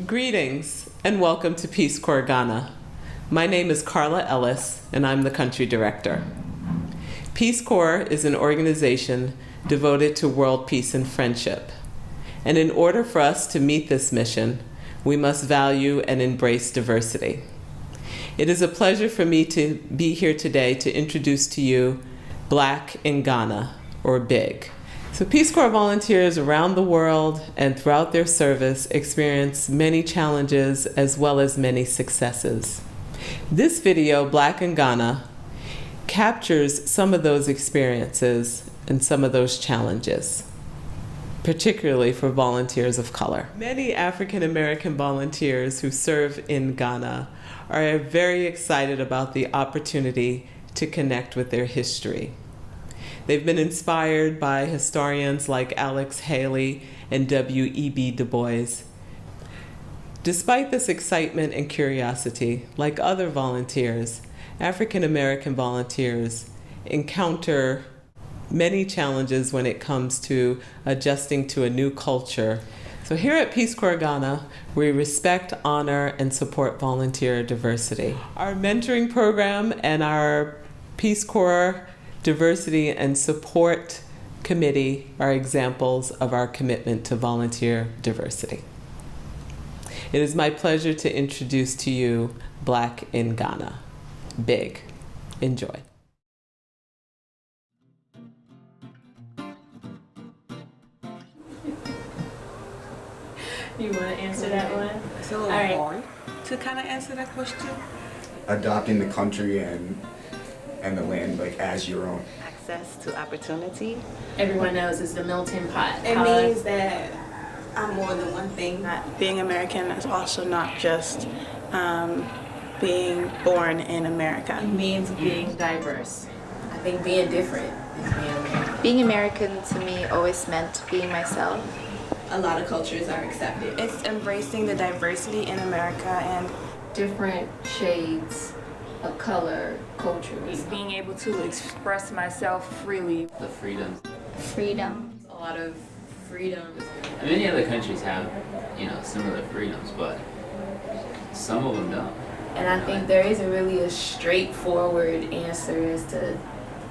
Greetings and welcome to Peace Corps Ghana. My name is Carla Ellis and I'm the country director. Peace Corps is an organization devoted to world peace and friendship. And in order for us to meet this mission, we must value and embrace diversity. It is a pleasure for me to be here today to introduce to you Black in Ghana, or BIG. So Peace Corps volunteers around the world and throughout their service experience many challenges as well as many successes. This video, Black in Ghana, captures some of those experiences and some of those challenges, particularly for volunteers of color. Many African American volunteers who serve in Ghana are very excited about the opportunity to connect with their history. They've been inspired by historians like Alex Haley and W.E.B. Du Bois. Despite this excitement and curiosity, like other volunteers, African American volunteers encounter many challenges when it comes to adjusting to a new culture. So here at Peace Corps Ghana, we respect, honor, and support volunteer diversity. Our mentoring program and our Peace Corps Diversity and Support Committee are examples of our commitment to volunteer diversity. It is my pleasure to introduce to you Black in Ghana, BIG. Enjoy. You want to answer that one? It's a little hard to kind of answer that question. Adopting the country and the land like as your own. Access to opportunity. Everyone knows it's the melting pot. It means that I'm more than one thing. Being American is also not just being born in America. It means being diverse. I think being different is being American. Being American to me always meant being myself. A lot of cultures are accepted. It's embracing the diversity in America and different shades of color, cultures. Being able to express myself freely. The freedoms. Freedom. A lot of freedom. And many other countries have, similar freedoms, but some of them don't. And I think there isn't really a straightforward answer as to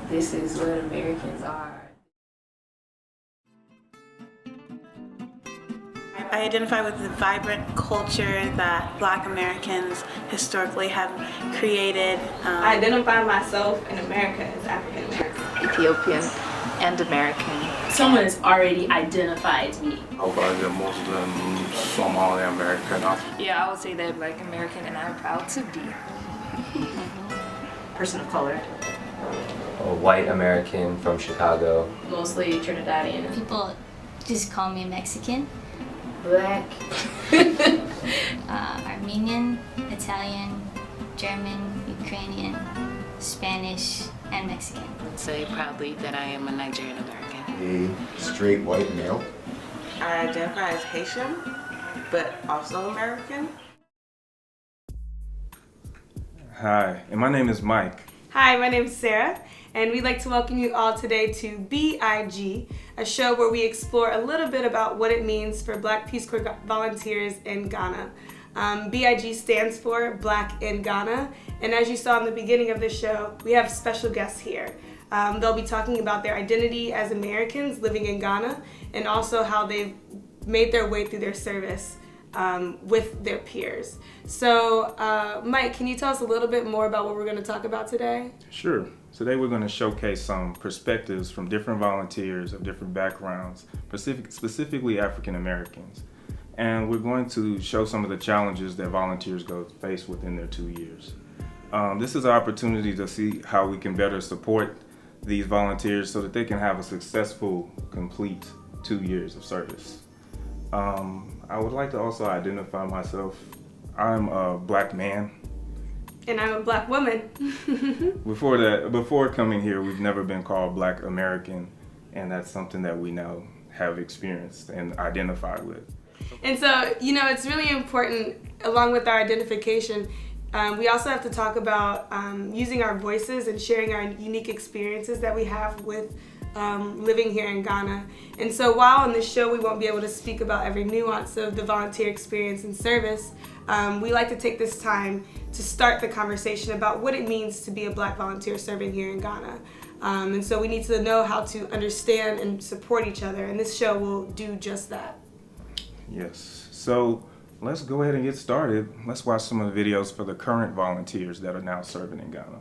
this is what Americans are. I identify with the vibrant culture that Black Americans historically have created. I identify myself in America as African American. Ethiopian and American. Someone has already identified me. Albania, Muslim, Somali American. Yeah, I would say that Black American, and I'm proud to be. Person of color. A white American from Chicago. Mostly Trinidadian. People just call me Mexican. Black. Armenian, Italian, German, Ukrainian, Spanish, and Mexican. I would say proudly that I am a Nigerian American. A straight white male. I identify as Haitian, but also American. Hi, and my name is Mike. Hi, my name is Sarah, and we'd like to welcome you all today to BIG, a show where we explore a little bit about what it means for Black Peace Corps volunteers in Ghana. BIG stands for Black in Ghana, and as you saw in the beginning of the show, we have special guests here. They'll be talking about their identity as Americans living in Ghana, and also how they've made their way through their service with their peers. So, Mike, can you tell us a little bit more about what we're going to talk about today? Sure. Today we're going to showcase some perspectives from different volunteers of different backgrounds, specifically African Americans. And we're going to show some of the challenges that volunteers face within their 2 years. This is an opportunity to see how we can better support these volunteers so that they can have a successful, complete 2 years of service. I would like to also identify myself. I'm a Black man. And I'm a Black woman. Before coming here, we've never been called Black American, and that's something that we now have experienced and identified with. And so, it's really important, along with our identification, we also have to talk about using our voices and sharing our unique experiences that we have with living here in Ghana. And so while on this show we won't be able to speak about every nuance of the volunteer experience and service, we like to take this time to start the conversation about what it means to be a Black volunteer serving here in Ghana. And so we need to know how to understand and support each other, and this show will do just that. Yes, so let's go ahead and get started. Let's watch some of the videos for the current volunteers that are now serving in Ghana.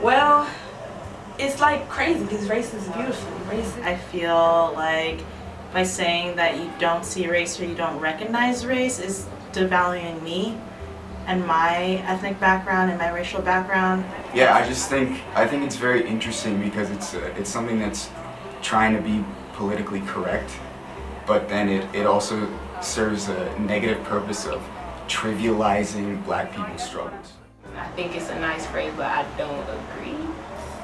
Well, it's like crazy because race is beautiful. I feel like by saying that you don't see race or you don't recognize race is devaluing me and my ethnic background and my racial background. Yeah, I think it's very interesting because it's something that's trying to be politically correct, but then it also serves a negative purpose of trivializing Black people's struggles. I think it's a nice phrase, but I don't agree.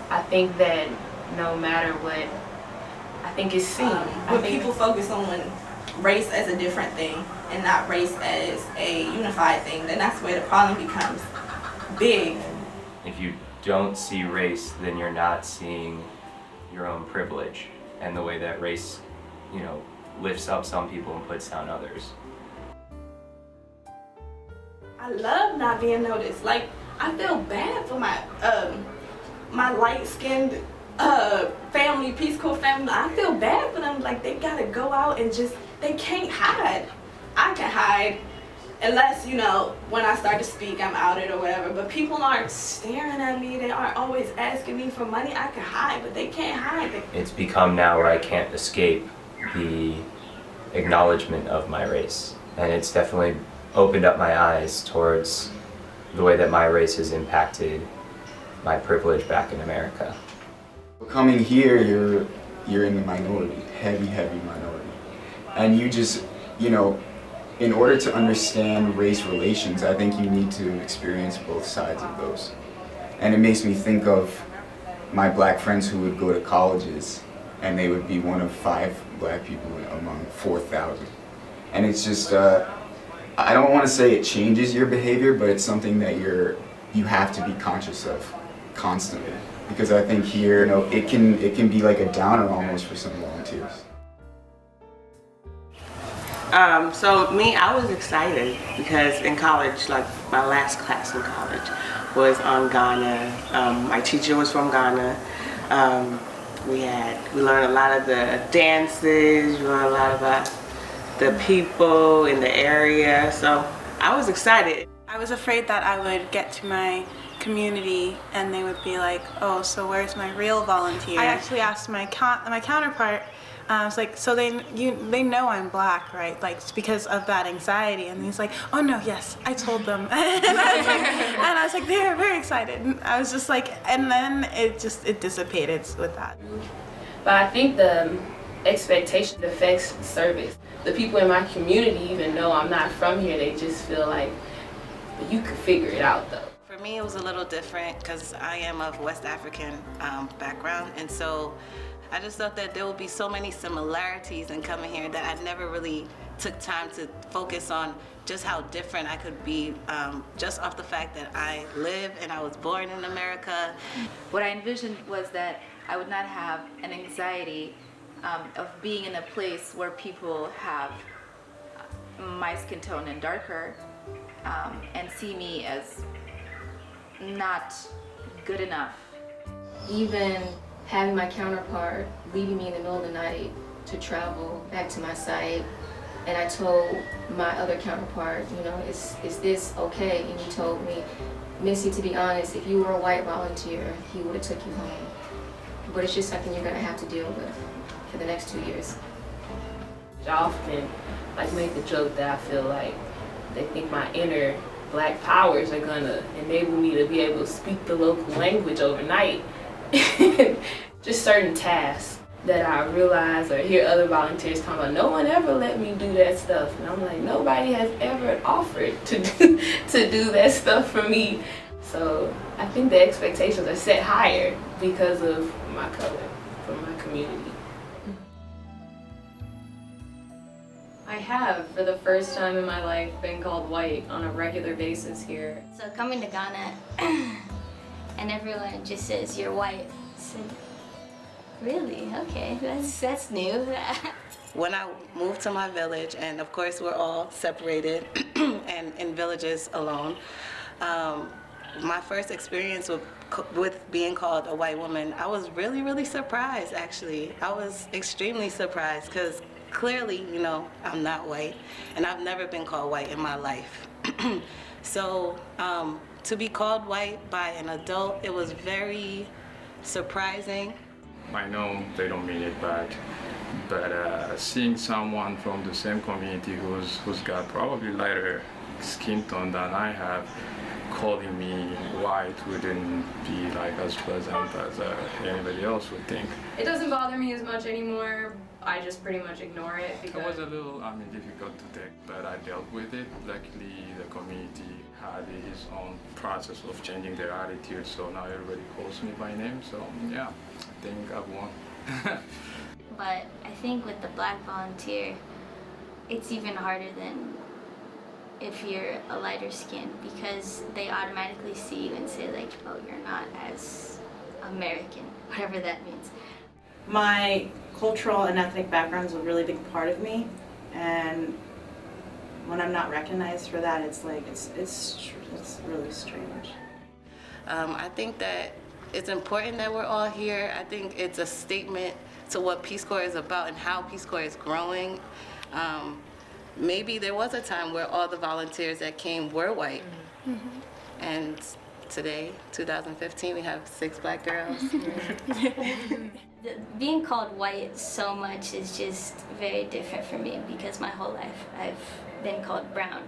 I think that no matter what, I think it's seen. When people focus on race as a different thing and not race as a unified thing, then that's where the problem becomes big. If you don't see race, then you're not seeing your own privilege and the way that race, lifts up some people and puts down others. I love not being noticed. Like, I feel bad for my my light-skinned family, Peace Corps family. I feel bad for them. Like, they gotta go out and they can't hide. I can hide unless, when I start to speak, I'm outed or whatever. But people aren't staring at me. They aren't always asking me for money. I can hide, but they can't hide. It's become now where I can't escape the acknowledgement of my race. And it's definitely opened up my eyes towards the way that my race has impacted my privilege back in America. Coming here, you're in the minority, heavy minority. And you just, in order to understand race relations, I think you need to experience both sides of those. And it makes me think of my Black friends who would go to colleges and they would be one of 5 Black people among 4,000. And it's just, I don't want to say it changes your behavior, but it's something that you have to be conscious of constantly. Because I think here, it can be like a downer almost for some volunteers. So me, I was excited because in college, like my last class in college was on Ghana. My teacher was from Ghana. We learned a lot of the dances, we learned a lot about the people in the area, so I was excited. I was afraid that I would get to my community and they would be like, oh, so where's my real volunteer? I actually asked my counterpart, I was like, so they know I'm Black, right? Like, it's because of that anxiety. And he's like, oh no, yes, I told them. and I was like, they're very excited. And I was just like, and then it dissipated with that. But I think the expectation affects service. The people in my community, even though I'm not from here, they just feel like you could figure it out though. For me, it was a little different because I am of West African background, and so I just thought that there would be so many similarities in coming here that I never really took time to focus on just how different I could be, just off the fact that I live and I was born in America. What I envisioned was that I would not have an anxiety of being in a place where people have my skin tone and darker and see me as not good enough. Even having my counterpart leaving me in the middle of the night to travel back to my site, and I told my other counterpart, is this okay? And he told me, Missy, to be honest, if you were a white volunteer, he would have took you home. But it's just something you're gonna have to deal with for the next 2 years. I often make the joke that I feel like they think my inner Black powers are gonna enable me to be able to speak the local language overnight. Just certain tasks that I realize or hear other volunteers talk about, no one ever let me do that stuff. And I'm like, nobody has ever offered to do that stuff for me. So I think the expectations are set higher because of my color, from my community. I I have, for the first time in my life, been called white on a regular basis here. So coming to Ghana, and everyone just says, you're white. So, really? Okay, that's new. When I moved to my village, and of course we're all separated and in villages alone, my first experience with being called a white woman, I was really, really surprised, actually. I was extremely surprised because clearly, you know, I'm not white, and I've never been called white in my life. So to be called white by an adult, it was very surprising. I know they don't mean it bad, but seeing someone from the same community who's got probably lighter skin tone than I have, calling me white wouldn't be like as pleasant as anybody else would think. It doesn't bother me as much anymore. I just pretty much ignore it because... It was a little, difficult to take, but I dealt with it. Luckily, the community had its own process of changing their attitude, so now everybody calls me by name, so yeah, I think I've won. But I think with the Black volunteer, it's even harder than if you're a lighter skin, because they automatically see you and say like, oh, you're not as American, whatever that means. My cultural and ethnic background is a really big part of me, and when I'm not recognized for that, it's like, it's really strange. I think that it's important that we're all here. I think it's a statement to what Peace Corps is about and how Peace Corps is growing. Maybe there was a time where all the volunteers that came were white. Mm-hmm. And today, 2015, we have 6 black girls. Being called white so much is just very different for me because my whole life I've been called brown.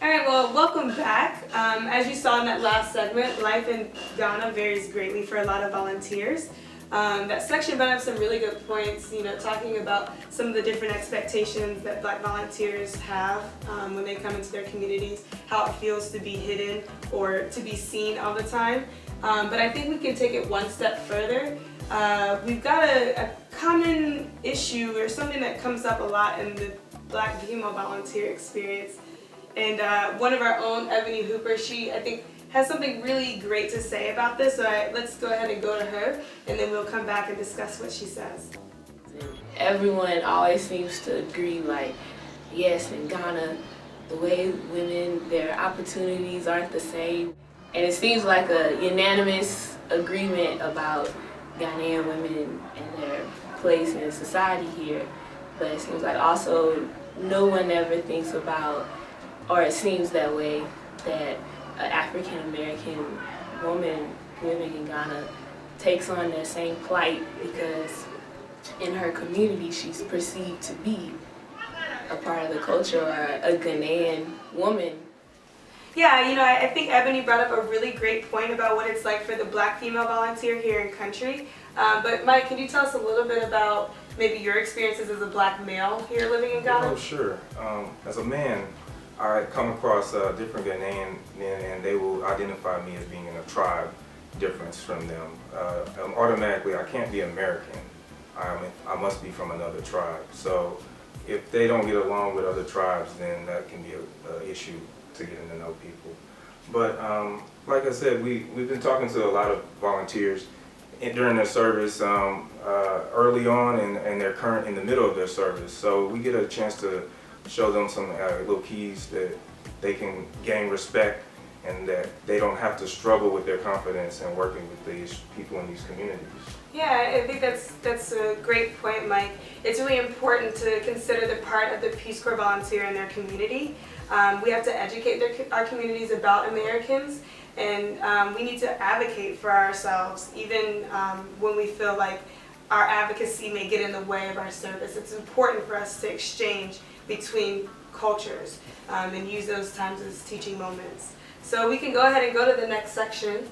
All right, well, welcome back. As you saw in that last segment, life in Ghana varies greatly for a lot of volunteers. That section brought up some really good points, you know, talking about some of the different expectations that Black volunteers have when they come into their communities, how it feels to be hidden or to be seen all the time. But I think we can take it one step further. We've got a common issue or something that comes up a lot in the Black female volunteer experience. And one of our own, Ebony Hooper, she, I think, has something really great to say about this, so let's go ahead and go to her, and then we'll come back and discuss what she says. Everyone always seems to agree, like, yes, in Ghana, the way women, their opportunities aren't the same. And it seems like a unanimous agreement about Ghanaian women and their place in society here. But it seems like also no one ever thinks about, or it seems that way, that an African-American woman living in Ghana takes on that same plight because in her community she's perceived to be a part of the culture or a Ghanaian woman. Yeah, you know, I think Ebony brought up a really great point about what it's like for the Black female volunteer here in country. But Mike, can you tell us a little bit about maybe your experiences as a Black male here living in Ghana? Oh, sure. As a man, I come across different Ghanaian men, and they will identify me as being in a tribe difference from them. Automatically, I can't be American. I must be from another tribe. So if they don't get along with other tribes, then that can be an issue to getting to know people. But like I said, we've been talking to a lot of volunteers during their service early on, and they're in the middle of their service. So we get a chance to show them some little keys that they can gain respect and that they don't have to struggle with their confidence and working with these people in these communities. Yeah, I think that's a great point, Mike. It's really important to consider the part of the Peace Corps volunteer in their community. We have to educate our communities about Americans, and we need to advocate for ourselves, even when we feel like our advocacy may get in the way of our service. It's important for us to exchange between cultures and use those times as teaching moments. So we can go ahead and go to the next section.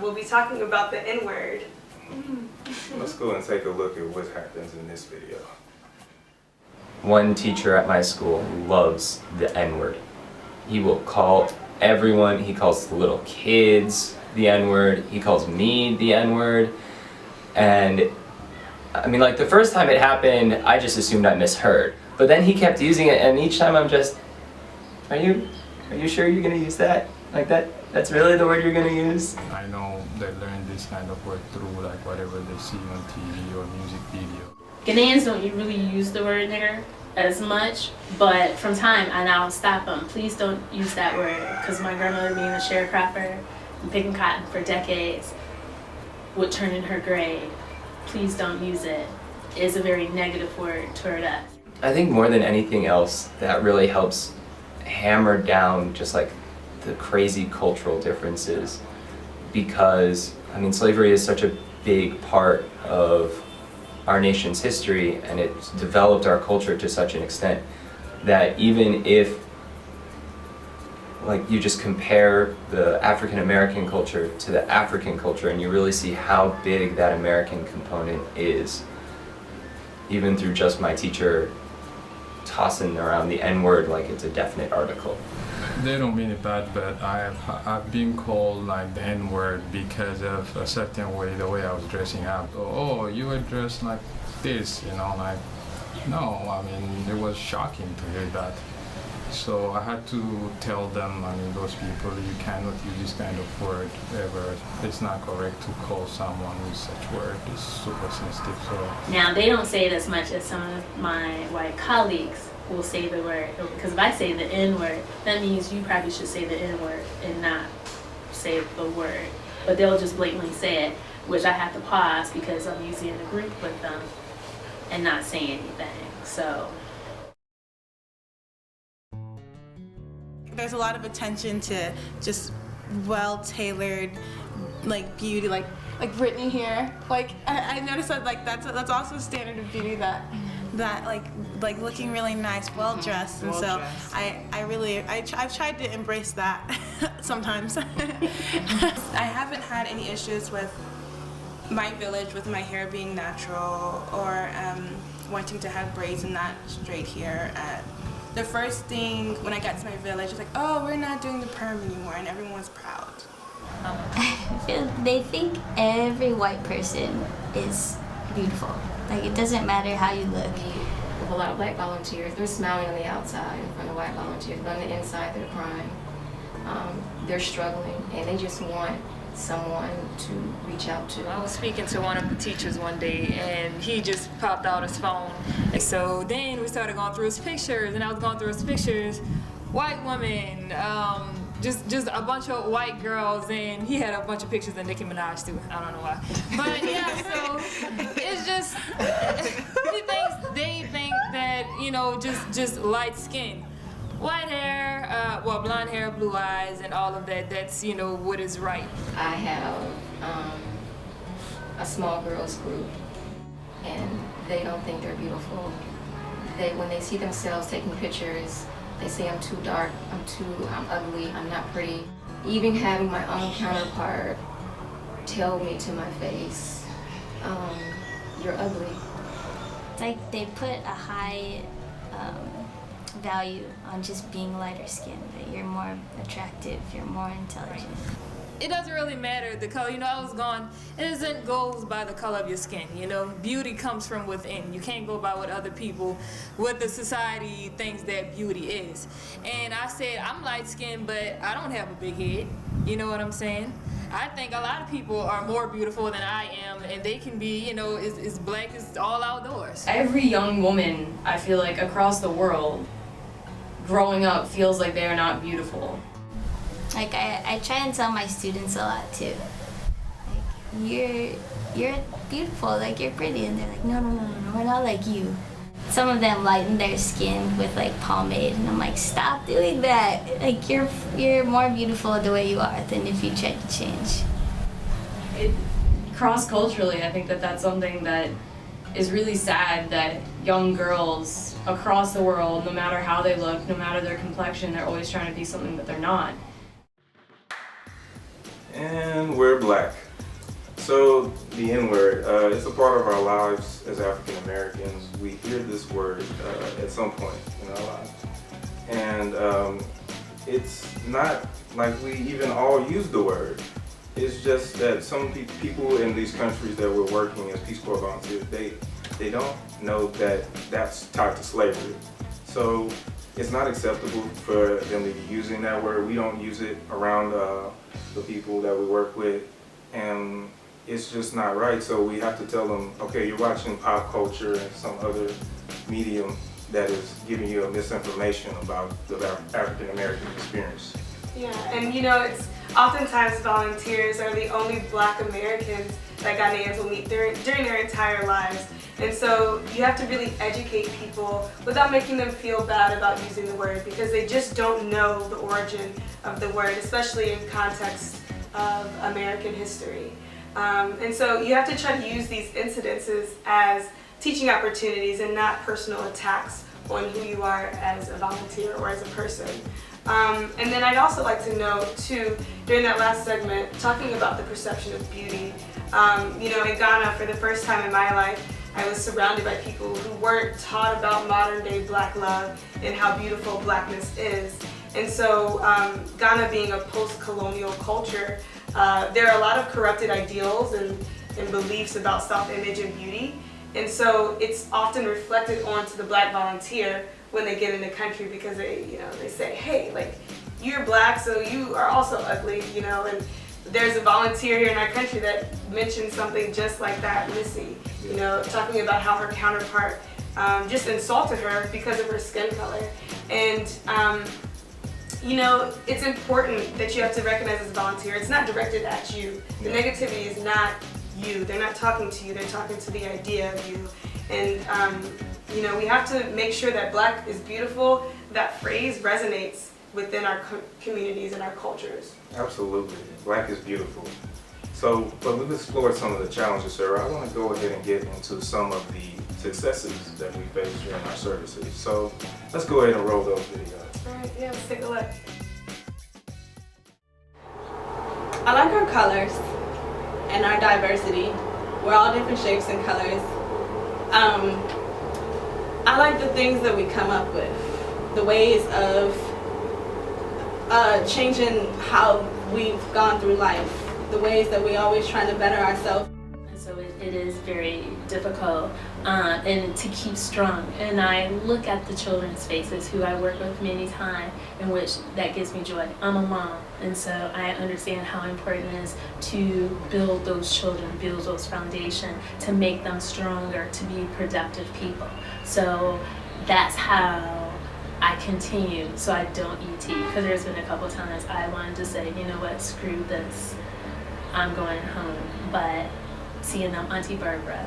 We'll be talking about the N-word. Let's go and take a look at what happens in this video. One teacher at my school loves the N-word. He will call everyone, he calls the little kids the N-word, he calls me the N-word, and I mean, like the first time it happened, I just assumed I misheard. But then he kept using it, and each time I'm just, are you sure you're gonna use that? Like that's really the word you're gonna use? I know they learn this kind of word through like whatever they see on TV or music video. Ghanaians don't really use the word nigger as much, but from time I now stop them. Please don't use that word, because my grandmother being a sharecropper and picking cotton for decades would turn in her grave. Please don't use it. It's a very negative word toward us. I think more than anything else, that really helps hammer down just like the crazy cultural differences, because I mean slavery is such a big part of our nation's history, and it's developed our culture to such an extent that even if like you just compare the African American culture to the African culture and you really see how big that American component is, even through just my teacher tossing around the N-word like it's a definite article. They don't mean it bad, but I've been called like the N-word because of a certain way, the way I was dressing up. Oh, you were dressed like this, you know, like, no, I mean, it was shocking to hear that. So I had to tell them, I mean, those people, you cannot use this kind of word ever. It's not correct to call someone with such word. It's super sensitive. So Now, they don't say it as much as some of my white colleagues will say the word, because if I say the N-word, that means you probably should say the N-word and not say the word. But they'll just blatantly say it, which I have to pause because I'm usually in a group with them and not say anything. So there's a lot of attention to just well-tailored like beauty, like Brittany here. Like I noticed that like that's also a standard of beauty, that like looking really nice, well dressed, and so I've tried to embrace that sometimes. I haven't had any issues with my village, with my hair being natural, or wanting to have braids and not straight hair. The first thing when I got to my village was like, oh, we're not doing the perm anymore, and everyone's proud. I feel they think every white person is beautiful. Like, it doesn't matter how you look. With a lot of black volunteers, they're smiling on the outside in front of white volunteers, but on the inside they're crying. They're struggling, and they just want someone to reach out to. I was speaking to one of the teachers one day, and he just popped out his phone. And so then we started going through his pictures, and I was going through his pictures, white woman, just a bunch of white girls, and he had a bunch of pictures of Nicki Minaj too. I don't know why. But yeah, so it's just, they think that, you know, just light skin. White hair, blonde hair, blue eyes, and all of that, that's, you know, what is right. I have a small girls group, and they don't think they're beautiful. When they see themselves taking pictures, they say I'm too dark, I'm ugly, I'm not pretty. Even having my own counterpart tell me to my face, you're ugly. It's like they put a high value on just being lighter skinned, that you're more attractive, you're more intelligent. It doesn't really matter the color. You know, I was going, it isn't goes by the color of your skin, you know? Beauty comes from within. You can't go by what other people, what the society thinks that beauty is. And I said, I'm light skinned, but I don't have a big head. You know what I'm saying? I think a lot of people are more beautiful than I am, and they can be, you know, as black as all outdoors. Every young woman, I feel like, across the world, growing up feels like they're not beautiful. Like, I try and tell my students a lot too. Like, you're beautiful, like you're pretty, and they're like, no, we're not like you. Some of them lighten their skin with like pomade, and I'm like, stop doing that. Like, you're more beautiful the way you are than if you tried to change. Cross-culturally, I think that that's something that is really sad, that young girls across the world, no matter how they look, no matter their complexion, they're always trying to be something that they're not. And we're black. So the N-word, it's a part of our lives as African Americans. We hear this word at some point in our lives. And it's not like we even all use the word. It's just that some people in these countries that we're working as Peace Corps volunteers, they don't know that that's tied to slavery. So it's not acceptable for them to be using that word. We don't use it around the people that we work with, and it's just not right. So we have to tell them, okay, you're watching pop culture and some other medium that is giving you a misinformation about the African American experience. Yeah, and it's oftentimes volunteers are the only Black Americans that Ghanaians will meet during their entire lives. And so you have to really educate people without making them feel bad about using the word, because they just don't know the origin of the word, especially in context of American history. And so you have to try to use these incidences as teaching opportunities and not personal attacks on who you are as a volunteer or as a person. And then I'd also like to note too, during that last segment, talking about the perception of beauty. In Ghana, for the first time in my life, I was surrounded by people who weren't taught about modern day Black love and how beautiful Blackness is. And so Ghana being a post-colonial culture, there are a lot of corrupted ideals and beliefs about self-image and beauty. And so it's often reflected onto the Black volunteer when they get in the country, because they say, hey, like, you're Black, so you are also ugly, and there's a volunteer here in our country that mentioned something just like that, Missy, talking about how her counterpart just insulted her because of her skin color. And it's important that you have to recognize as a volunteer, it's not directed at you. The negativity is not you. They're not talking to you, they're talking to the idea of you. And we have to make sure that Black is beautiful. That phrase resonates within our communities and our cultures. Absolutely. Black is beautiful. So, but we've explored some of the challenges, Sarah. I want to go ahead and get into some of the successes that we face during our services. So let's go ahead and roll those videos. All right, yeah, let's take a look. I like our colors and our diversity. We're all different shapes and colors. I like the things that we come up with, the ways of changing how we've gone through life, the ways that we always trying to better ourselves. So it is very difficult and to keep strong. And I look at the children's faces who I work with many times, in which that gives me joy. I'm a mom, and so I understand how important it is to build those children, build those foundations, to make them stronger, to be productive people. So that's how I continue, so I don't ET, because there's been a couple times I wanted to say, you know what, screw this, I'm going home. But seeing them, Auntie Barbara,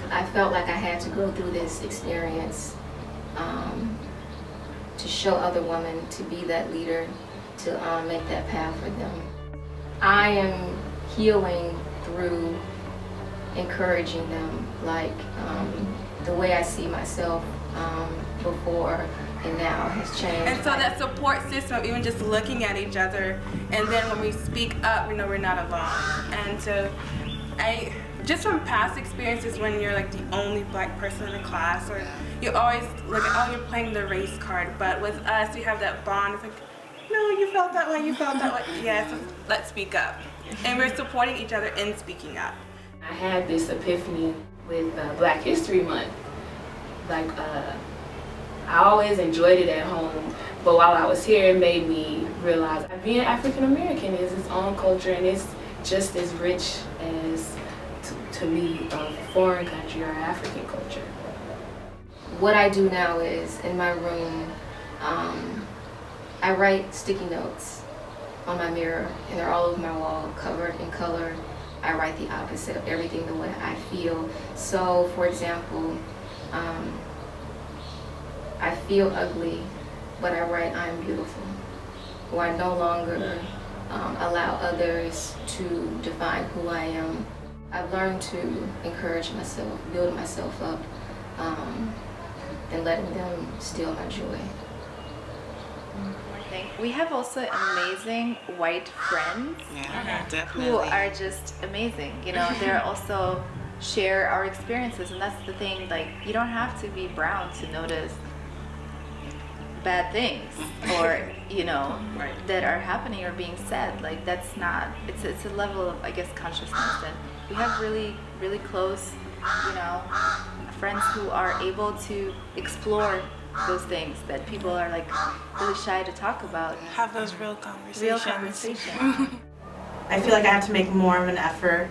I felt like I had to go through this experience to show other women, to be that leader, to make that path for them. I am healing through encouraging them, like the way I see myself before and now has changed. And so that support system, even just looking at each other, and then when we speak up, we know we're not alone. And so just from past experiences, when you're like the only Black person in the class, or you always look at, oh, you're playing the race card, but with us, we have that bond. It's like, no, you felt that way, you felt that way. Yes, let's speak up. And we're supporting each other in speaking up. I had this epiphany with Black History Month. I always enjoyed it at home, but while I was here, it made me realize being African American is its own culture, and it's just as rich as to lead a foreign country or African culture. What I do now is, in my room, I write sticky notes on my mirror, and they're all over my wall, covered in color. I write the opposite of everything the way I feel. So, for example, I feel ugly, but I write I'm beautiful. Or I no longer allow others to define who I am. I've learned to encourage myself, build myself up, and letting them steal my joy. We have also amazing white friends who are just amazing. They're also share our experiences, and that's the thing. Like, you don't have to be brown to notice bad things or that are happening or being said. Like that's not, it's a level of, I guess, consciousness. And we have really close friends who are able to explore those things that people are like really shy to talk about. Have those real conversations. Real conversations. I feel like I have to make more of an effort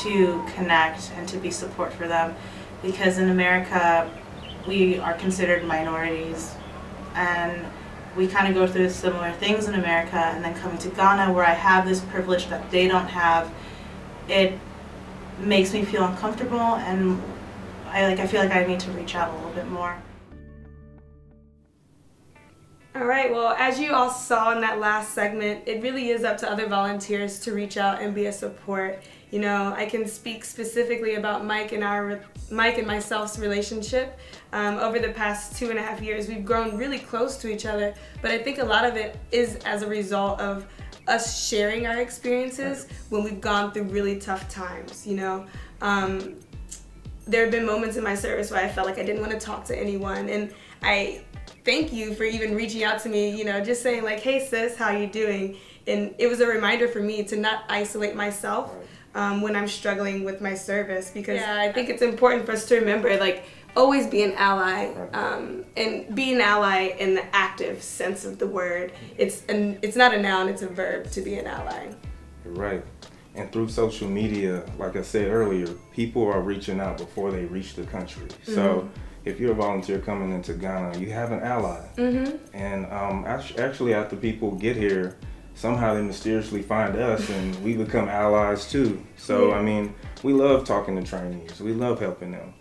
to connect and to be support for them, because in America we are considered minorities and we kind of go through similar things in America, and then coming to Ghana where I have this privilege that they don't have, it makes me feel uncomfortable, and I feel like I need to reach out a little bit more. All right, well, as you all saw in that last segment, it really is up to other volunteers to reach out and be a support. You know, I can speak specifically about Mike and myself's relationship. Over the past 2.5 years, we've grown really close to each other, but I think a lot of it is as a result of us sharing our experiences when we've gone through really tough times, you know. There have been moments in my service where I felt like I didn't want to talk to anyone, and I thank you for even reaching out to me, you know, just saying like, hey sis, how you doing? And it was a reminder for me to not isolate myself when I'm struggling with my service, because I think it's important for us to remember, like, always be an ally, and be an ally in the active sense of the word. It's not a noun, it's a verb to be an ally. You're right. And through social media, like I said earlier, people are reaching out before they reach the country. So if you're a volunteer coming into Ghana, you have an ally. And actually after people get here, somehow they mysteriously find us and we become allies too. So I mean, we love talking to trainees. We love helping them.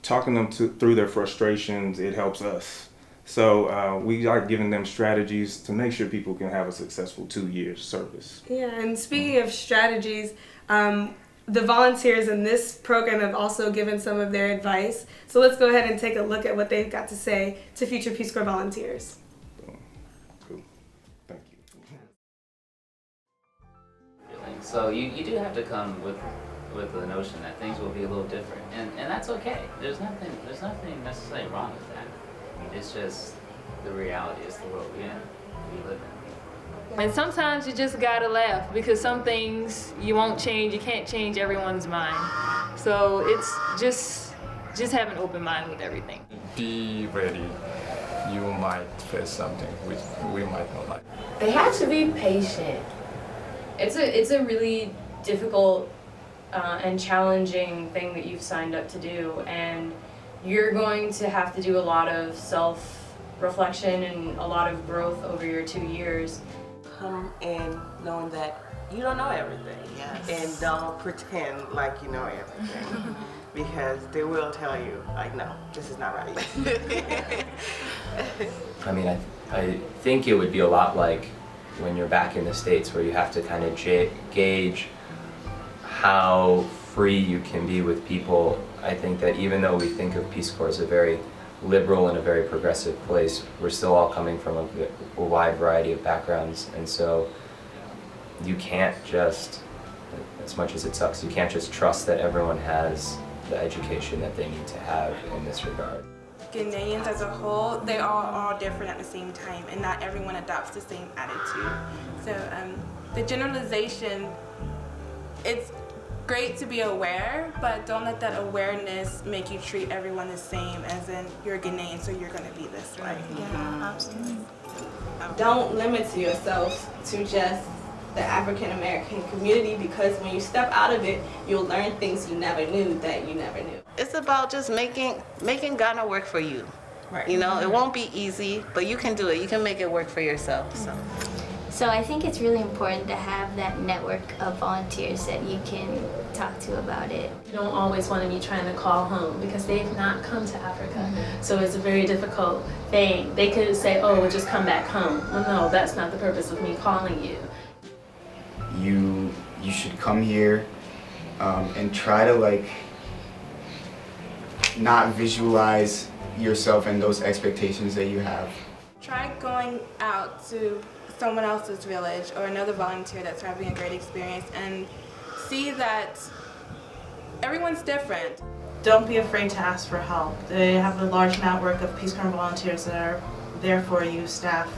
Talking them through their frustrations, it helps us. So we are giving them strategies to make sure people can have a successful 2-year service. Yeah, and speaking of strategies, the volunteers in this program have also given some of their advice. So let's go ahead and take a look at what they've got to say to future Peace Corps volunteers. Cool. Thank you. So you do have to come with the notion that things will be a little different, and that's okay. There's nothing necessarily wrong with that. It's just the reality. It's the world we live in. And sometimes you just gotta laugh, because some things you won't change. You can't change everyone's mind. So it's just have an open mind with everything. Be ready. You might face something which we might not like. They have to be patient. It's a really difficult and challenging thing that you've signed up to do, and you're going to have to do a lot of self-reflection and a lot of growth over your 2 years. Come in knowing that you don't know everything. And don't pretend like you know everything. Because they will tell you, like, no, this is not right. I mean, I think it would be a lot like when you're back in the States, where you have to kind of gauge how free you can be with people. I think that even though we think of Peace Corps as a very liberal and a very progressive place, we're still all coming from a wide variety of backgrounds, and so you can't just, as much as it sucks, you can't just trust that everyone has the education that they need to have in this regard. Ghanaians as a whole, they are all different at the same time, and not everyone adopts the same attitude. So the generalization, it's great to be aware, but don't let that awareness make you treat everyone the same, as in you're Ghanaian, so you're going to be this way. Yeah, absolutely. Don't limit yourself to just the African American community, because when you step out of it, you'll learn things you never knew that you never knew. It's about just making Ghana work for you. Right. You know, it won't be easy, but you can do it. You can make it work for yourself. So I think it's really important to have that network of volunteers that you can talk to about it. You don't always want to be trying to call home, because they've not come to Africa. So it's a very difficult thing. They could say, oh, well, just come back home. Well, no, that's not the purpose of me calling you. You should come here and try to, like, not visualize yourself and those expectations that you have. Try going out to someone else's village or another volunteer that's having a great experience, and see that everyone's different. Don't be afraid to ask for help. They have a large network of Peace Corps volunteers that are there for you, staff.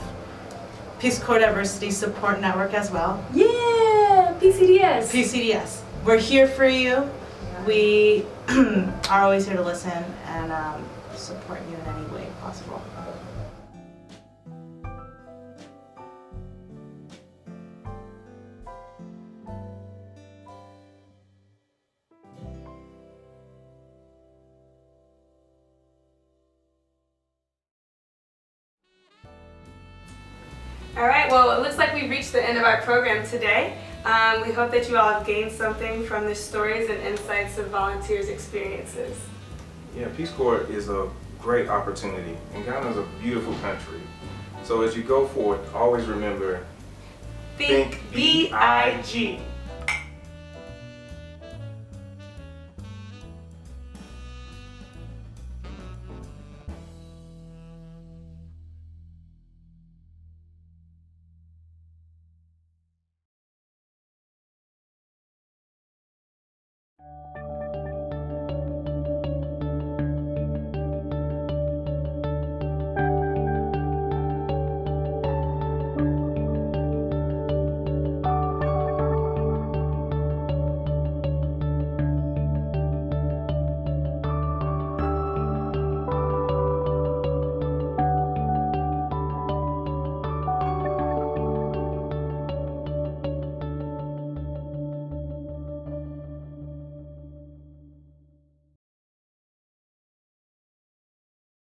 Peace Corps Diversity Support Network as well. Yeah, PCDS. PCDS. We're here for you. We are always here to listen and support you in any way possible. All right, well, it looks like we've reached the end of our program today. We hope that you all have gained something from the stories and insights of volunteers' experiences. Yeah, Peace Corps is a great opportunity, and Ghana is a beautiful country. So as you go forth, always remember, Think B-I-G.